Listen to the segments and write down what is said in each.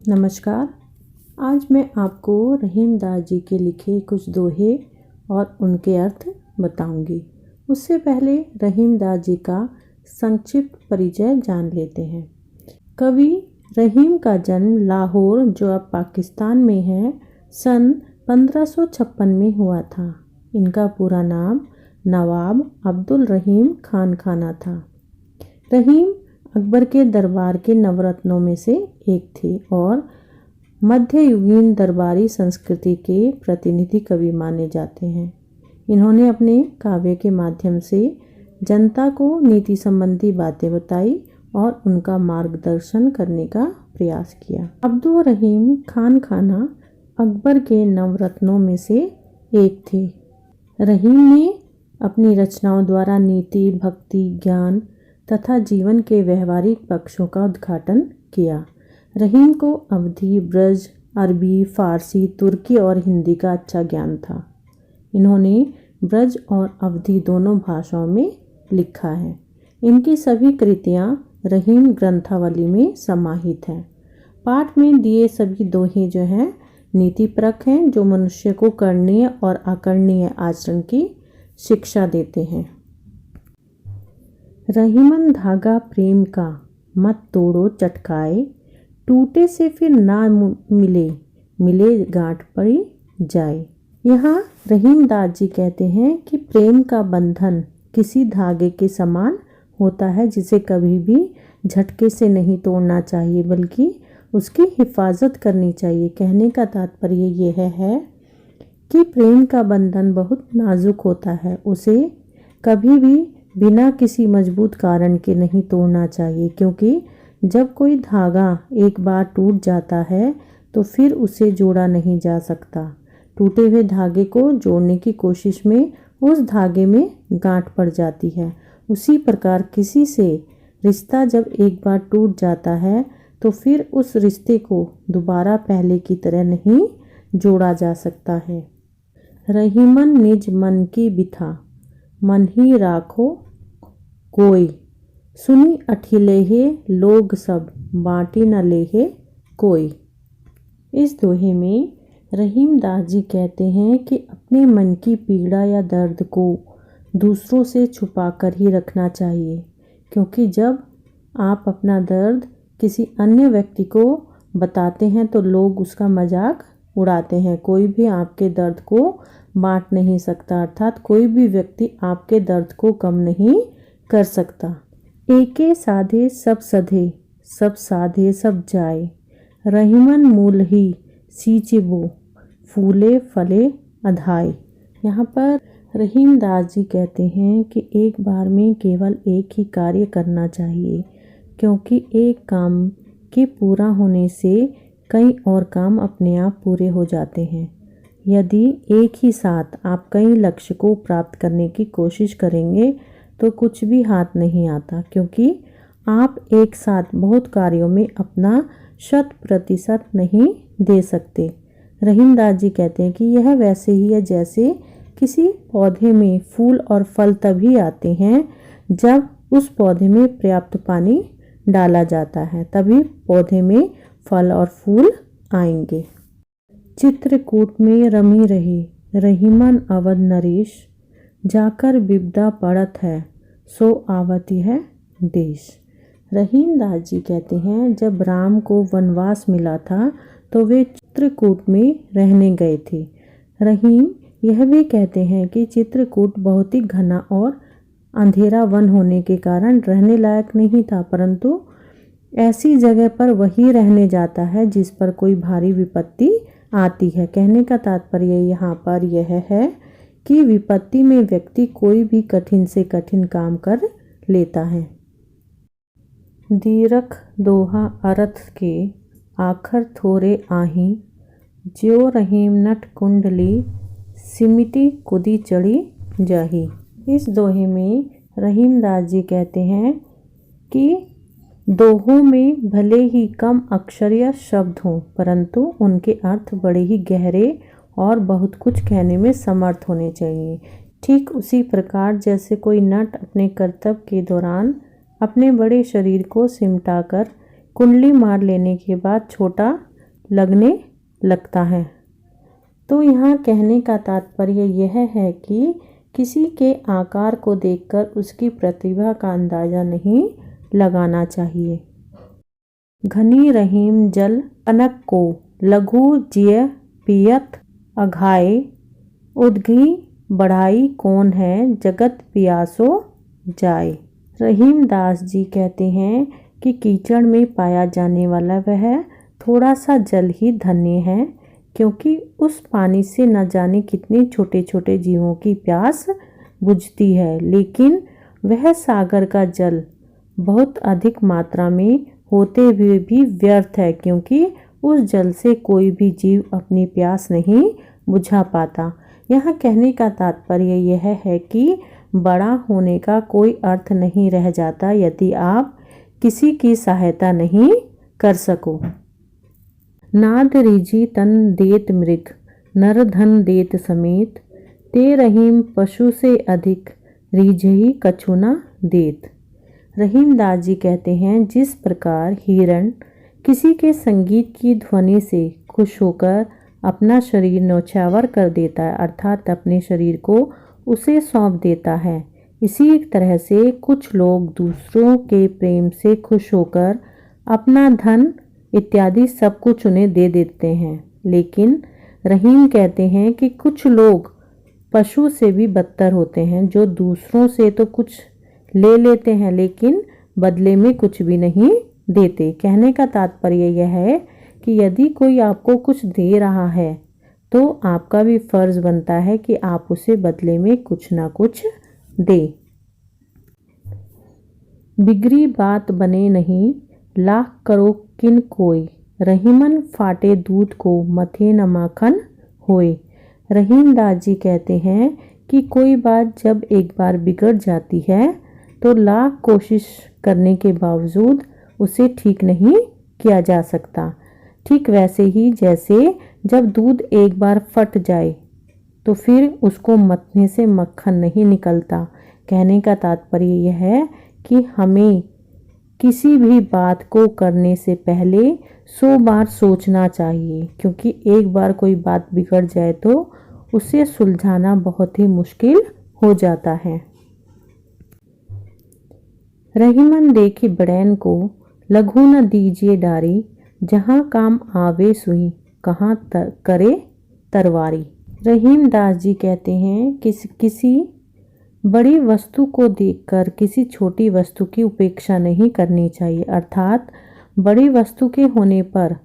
नमस्कार। आज मैं आपको रहीम दास जी के लिखे कुछ दोहे और उनके अर्थ बताऊंगी। उससे पहले रहीम दास जी का संक्षिप्त परिचय जान लेते हैं। कवि रहीम का जन्म लाहौर, जो अब पाकिस्तान में है, सन 1556 में हुआ था। इनका पूरा नाम नवाब अब्दुल रहीम खान खाना था। रहीम अकबर के दरबार के नवरत्नों में से एक थे और मध्ययुगीन दरबारी संस्कृति के प्रतिनिधि कवि माने जाते हैं। इन्होंने अपने काव्य के माध्यम से जनता को नीति संबंधी बातें बताई और उनका मार्गदर्शन करने का प्रयास किया। अब्दुल रहीम खान खाना अकबर के नवरत्नों में से एक थे। रहीम ने अपनी रचनाओं द्वारा नीति, भक्ति, ज्ञान तथा जीवन के व्यवहारिक पक्षों का उद्घाटन किया। रहीम को अवधी, ब्रज, अरबी, फारसी, तुर्की और हिंदी का अच्छा ज्ञान था। इन्होंने ब्रज और अवधी दोनों भाषाओं में लिखा है। इनकी सभी कृतियाँ रहीम ग्रंथावली में समाहित हैं। पाठ में दिए सभी दोहे जो हैं नीतिपरक हैं, जो मनुष्य को करणीय और अकरणीय आचरण की शिक्षा देते हैं। रहीमन धागा प्रेम का, मत तोड़ो चटकाए, टूटे से फिर ना मिले, मिले गांठ पड़ी जाए। यहाँ रहीम दास जी कहते हैं कि प्रेम का बंधन किसी धागे के समान होता है, जिसे कभी भी झटके से नहीं तोड़ना चाहिए, बल्कि उसकी हिफाजत करनी चाहिए। कहने का तात्पर्य यह है कि प्रेम का बंधन बहुत नाजुक होता है, उसे कभी भी बिना किसी मजबूत कारण के नहीं तोड़ना चाहिए, क्योंकि जब कोई धागा एक बार टूट जाता है तो फिर उसे जोड़ा नहीं जा सकता। टूटे हुए धागे को जोड़ने की कोशिश में उस धागे में गांठ पड़ जाती है। उसी प्रकार किसी से रिश्ता जब एक बार टूट जाता है तो फिर उस रिश्ते को दोबारा पहले की तरह नहीं जोड़ा जा सकता है। रहीमन निज मन की बिथा, मन ही राखो कोई, सुनी अठिलेहे लोग सब, बाँटी न लेहे कोई। इस दोहे में रहीम दास जी कहते हैं कि अपने मन की पीड़ा या दर्द को दूसरों से छुपा कर ही रखना चाहिए, क्योंकि जब आप अपना दर्द किसी अन्य व्यक्ति को बताते हैं तो लोग उसका मजाक उड़ाते हैं। कोई भी आपके दर्द को बांट नहीं सकता, अर्थात कोई भी व्यक्ति आपके दर्द को कम नहीं कर सकता। एके साधे सब सधे, सब साधे सब जाए, रहीमन मूल ही सींचिबो, फूले फले अधाए। यहाँ पर रहीम दास जी कहते हैं कि एक बार में केवल एक ही कार्य करना चाहिए, क्योंकि एक काम के पूरा होने से कई और काम अपने आप पूरे हो जाते हैं। यदि एक ही साथ आप कई लक्ष्य को प्राप्त करने की कोशिश करेंगे तो कुछ भी हाथ नहीं आता, क्योंकि आप एक साथ बहुत कार्यों में अपना 100% नहीं दे सकते। रहीम दास जी कहते हैं कि यह वैसे ही है जैसे किसी पौधे में फूल और फल तभी आते हैं जब उस पौधे में पर्याप्त पानी डाला जाता है, तभी पौधे में फल और फूल आएंगे। चित्रकूट में रमी रहे, रहीमन अवध नरेश, जाकर विपदा पड़त है, सो आवती है देश। रहीम दास जी कहते हैं जब राम को वनवास मिला था तो वे चित्रकूट में रहने गए थे। रहीम यह भी कहते हैं कि चित्रकूट बहुत ही घना और अंधेरा वन होने के कारण रहने लायक नहीं था, परंतु ऐसी जगह पर वही रहने जाता है जिस पर कोई भारी विपत्ति आती है। कहने का तात्पर्य यहाँ पर यह है कि विपत्ति में व्यक्ति कोई भी कठिन से कठिन काम कर लेता है। दीरख दोहा अर्थ के, आखर थोरे आही, ज्यो रहीम नट कुंडली, सिमिटी कुदी चढ़ी जाही। इस दोहे में रहीम दास जी कहते हैं कि दोहों में भले ही कम अक्षरीय शब्द हों, परंतु उनके अर्थ बड़े ही गहरे और बहुत कुछ कहने में समर्थ होने चाहिए। ठीक उसी प्रकार जैसे कोई नट अपने कर्तव्य के दौरान अपने बड़े शरीर को सिमटाकर कुंडली मार लेने के बाद छोटा लगने लगता है। तो यहाँ कहने का तात्पर्य यह है कि किसी के आकार को देखकर उसकी प्रतिभा का अंदाज़ा नहीं लगाना चाहिए। घनी रहीम जल अनक को लघु जिय पियत अघाए उद्घी बढ़ाई कौन है जगत पियासो जाए। रहीम दास जी कहते हैं कि कीचड़ में पाया जाने वाला वह थोड़ा सा जल ही धन्य है, क्योंकि उस पानी से न जाने कितने छोटे छोटे जीवों की प्यास बुझती है, लेकिन वह सागर का जल बहुत अधिक मात्रा में होते हुए भी व्यर्थ है, क्योंकि उस जल से कोई भी जीव अपनी प्यास नहीं बुझा पाता। यहाँ कहने का तात्पर्य यह है कि बड़ा होने का कोई अर्थ नहीं रह जाता यदि आप किसी की सहायता नहीं कर सको। नाद रिझी तन देत मृग नर धन देत समेत ते रहीम पशु से अधिक रिझही कछु न देत। रहीम दास जी कहते हैं, जिस प्रकार हिरण किसी के संगीत की ध्वनि से खुश होकर अपना शरीर न्यौछावर कर देता है, अर्थात अपने शरीर को उसे सौंप देता है, इसी तरह से कुछ लोग दूसरों के प्रेम से खुश होकर अपना धन इत्यादि सब कुछ उन्हें दे देते हैं। लेकिन रहीम कहते हैं कि कुछ लोग पशु से भी बदतर होते हैं, जो दूसरों से तो कुछ ले लेते हैं लेकिन बदले में कुछ भी नहीं देते। कहने का तात्पर्य यह है कि यदि कोई आपको कुछ दे रहा है तो आपका भी फर्ज बनता है कि आप उसे बदले में कुछ ना कुछ दे। बिगड़ी बात बने नहीं लाख करो किन कोई रहीमन फाटे दूध को मथे न माखन होए। रहीम दास जी कहते हैं कि कोई बात जब एक बार बिगड़ जाती है तो लाख कोशिश करने के बावजूद उसे ठीक नहीं किया जा सकता। ठीक वैसे ही जैसे जब दूध एक बार फट जाए तो फिर उसको मथने से मक्खन नहीं निकलता। कहने का तात्पर्य यह है कि हमें किसी भी बात को करने से पहले 100 बार सोचना चाहिए, क्योंकि एक बार कोई बात बिगड़ जाए तो उसे सुलझाना बहुत ही मुश्किल हो जाता है। रहीमन देखी बड़ैन को लघु न दीजिए डारी जहाँ काम आवे सुई कहाँ करे तरवारी। रहीम दास जी कहते हैं कि किसी बड़ी वस्तु को देखकर किसी छोटी वस्तु की उपेक्षा नहीं करनी चाहिए, अर्थात बड़ी वस्तु के होने पर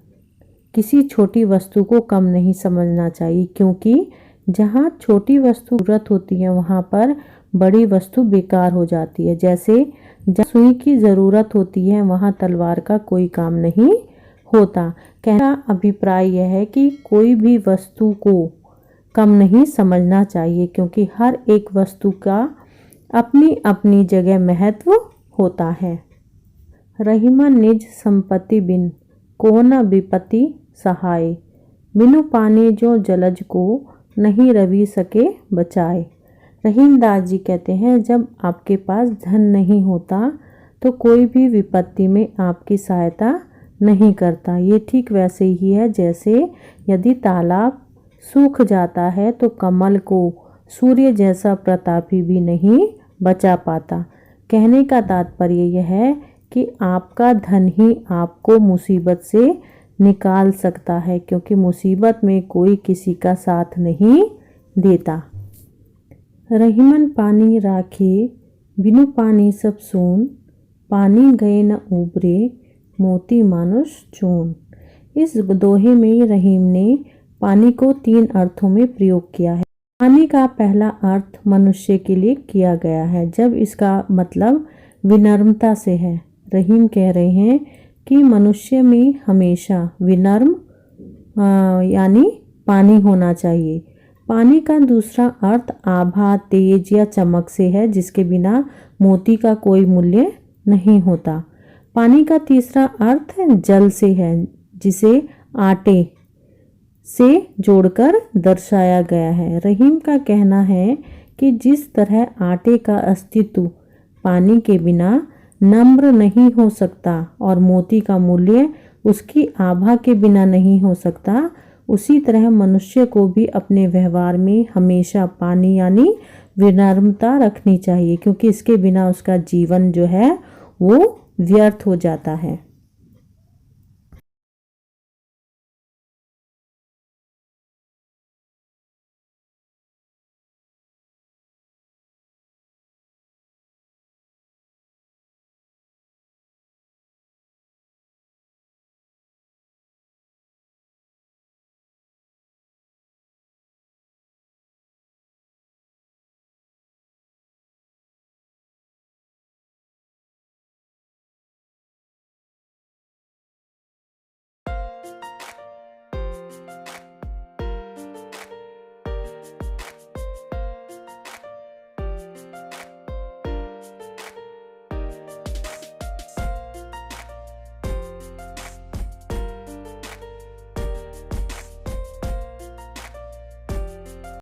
किसी छोटी वस्तु को कम नहीं समझना चाहिए, क्योंकि जहाँ छोटी वस्तु जरूरत होती है वहाँ पर बड़ी वस्तु बेकार हो जाती है। जैसे जहाँ सुई की ज़रूरत होती है वहाँ तलवार का कोई काम नहीं होता। कहना अभिप्राय यह है कि कोई भी वस्तु को कम नहीं समझना चाहिए, क्योंकि हर एक वस्तु का अपनी अपनी जगह महत्व होता है। रहीमन निज संपत्ति बिन को न विपत्ति सहाय बिनु पानी जो जलज को नहीं रवि सके बचाए। रहीम दास जी कहते हैं, जब आपके पास धन नहीं होता तो कोई भी विपत्ति में आपकी सहायता नहीं करता। ये ठीक वैसे ही है जैसे यदि तालाब सूख जाता है तो कमल को सूर्य जैसा प्रतापी भी नहीं बचा पाता। कहने का तात्पर्य यह है कि आपका धन ही आपको मुसीबत से निकाल सकता है, क्योंकि मुसीबत में कोई किसी का साथ नहीं देता। रहीमन पानी राखे बिनु पानी सब सोन पानी गए न उबरे मोती मानुष चून। इस दोहे में रहीम ने पानी को 3 अर्थों में प्रयोग किया है। पानी का पहला अर्थ मनुष्य के लिए किया गया है, जब इसका मतलब विनम्रता से है। रहीम कह रहे हैं कि मनुष्य में हमेशा विनम्र यानी पानी होना चाहिए। पानी का दूसरा अर्थ आभा, तेज या चमक से है, जिसके बिना मोती का कोई मूल्य नहीं होता। पानी का तीसरा अर्थ जल से है, जिसे आटे से जोड़कर दर्शाया गया है। रहीम का कहना है कि जिस तरह आटे का अस्तित्व पानी के बिना नम्र नहीं हो सकता और मोती का मूल्य उसकी आभा के बिना नहीं हो सकता, उसी तरह मनुष्य को भी अपने व्यवहार में हमेशा पानी यानी विनम्रता रखनी चाहिए, क्योंकि इसके बिना उसका जीवन जो है वो व्यर्थ हो जाता है।